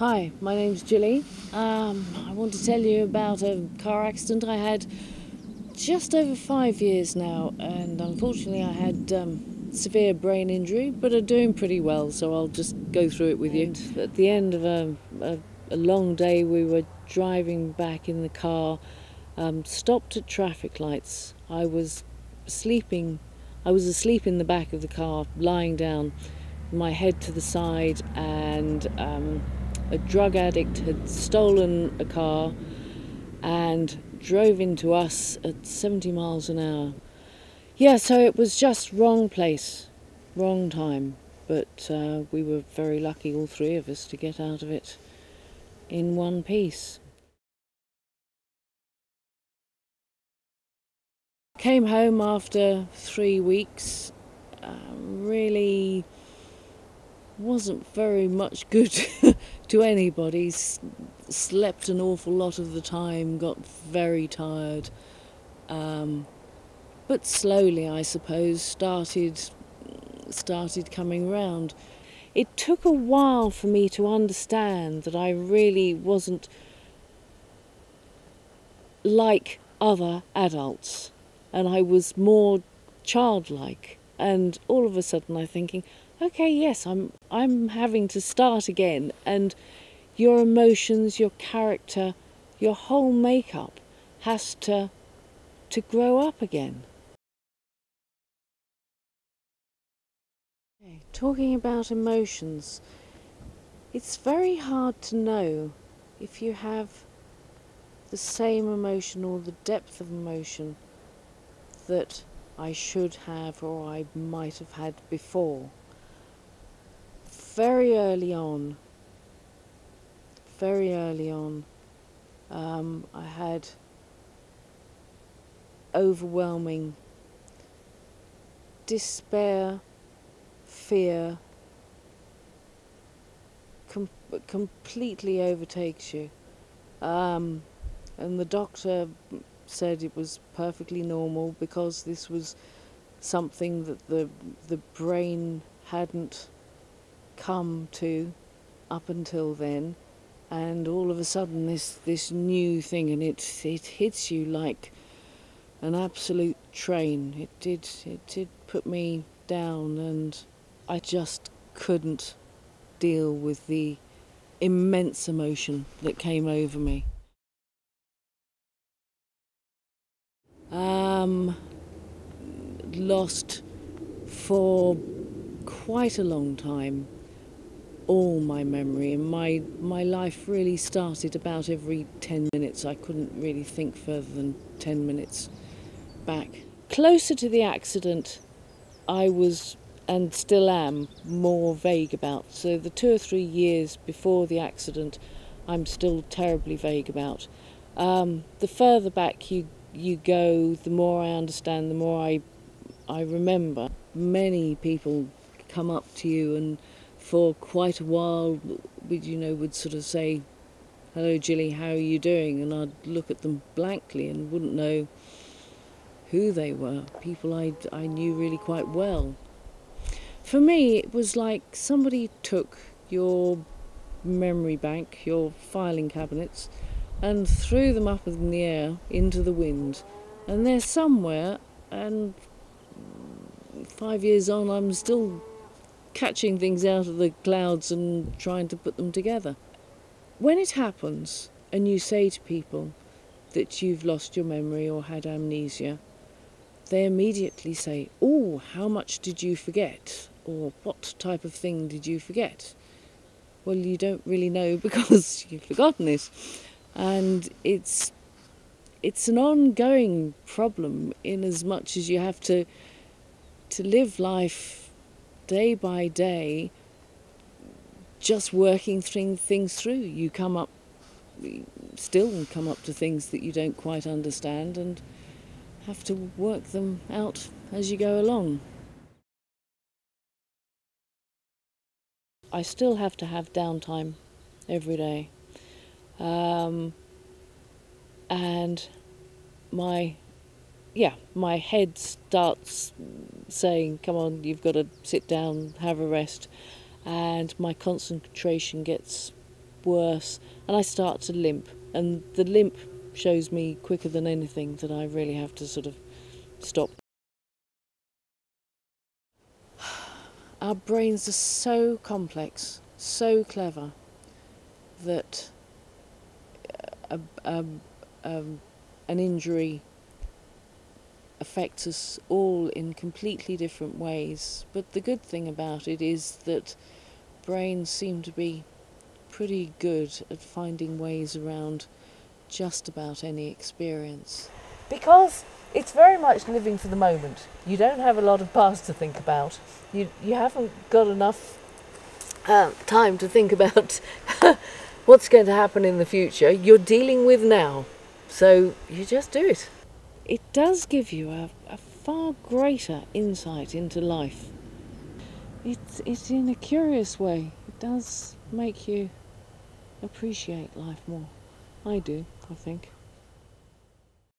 Hi, my name's Gilly. I want to tell you about a car accident I had just over 5 years now, and unfortunately I had severe brain injury, but I'm doing pretty well, so I'll just go through it with you. At the end of a long day, we were driving back in the car, stopped at traffic lights. I was asleep in the back of the car, lying down, my head to the side, and a drug addict had stolen a car and drove into us at 70 miles an hour. Yeah, so it was just wrong place, wrong time, but we were very lucky, all three of us, to get out of it in one piece. Came home after 3 weeks, really wasn't very much good to anybody. Slept an awful lot of the time, got very tired, but slowly, I suppose, started coming round. It took a while for me to understand that I really wasn't like other adults, and I was more childlike. And all of a sudden I'm thinking, okay, yes, I'm having to start again, and your emotions, your character, your whole makeup has to grow up again. Talking about emotions, it's very hard to know if you have the same emotion or the depth of emotion that I should have or I might have had before. Very early on, I had overwhelming despair, fear, completely overtakes you. And the doctor said it was perfectly normal because this was something that the brain hadn't come to up until then, and all of a sudden this new thing, and it hits you like an absolute train. It did put me down, and I just couldn't deal with the immense emotion that came over me. Lost for quite a long time all my memory, and my life really started about every 10 minutes. I couldn't really think further than 10 minutes back. Closer to the accident, I was, and still am, more vague about. So the 2 or 3 years before the accident, I'm still terribly vague about. The further back you go, the more I understand, the more I remember. Many people come up to you and for quite a while would sort of say, "Hello Gilly, how are you doing?" And I'd look at them blankly and wouldn't know who they were, people I knew really quite well. For me, it was like somebody took your memory bank, your filing cabinets, and threw them up in the air into the wind. And they're somewhere, and 5 years on, I'm still catching things out of the clouds and trying to put them together. When it happens, and you say to people that you've lost your memory or had amnesia, they immediately say, "Oh, how much did you forget?" Or "What type of thing did you forget?" Well, you don't really know because you've forgotten it. And it's an ongoing problem, in as much as you have to live life day by day, just working things through. You still come up to things that you don't quite understand and have to work them out as you go along. I still have to have downtime every day. And my head starts saying, "Come on, you've got to sit down, have a rest," and my concentration gets worse, and I start to limp. And the limp shows me quicker than anything that I really have to sort of stop. Our brains are so complex, so clever, that an injury affects us all in completely different ways. But the good thing about it is that brains seem to be pretty good at finding ways around just about any experience. Because it's very much living for the moment. You don't have a lot of past to think about. You haven't got enough time to think about what's going to happen in the future. You're dealing with now. So you just do it. It does give you a far greater insight into life. It's in a curious way. It does make you appreciate life more. I do, I think.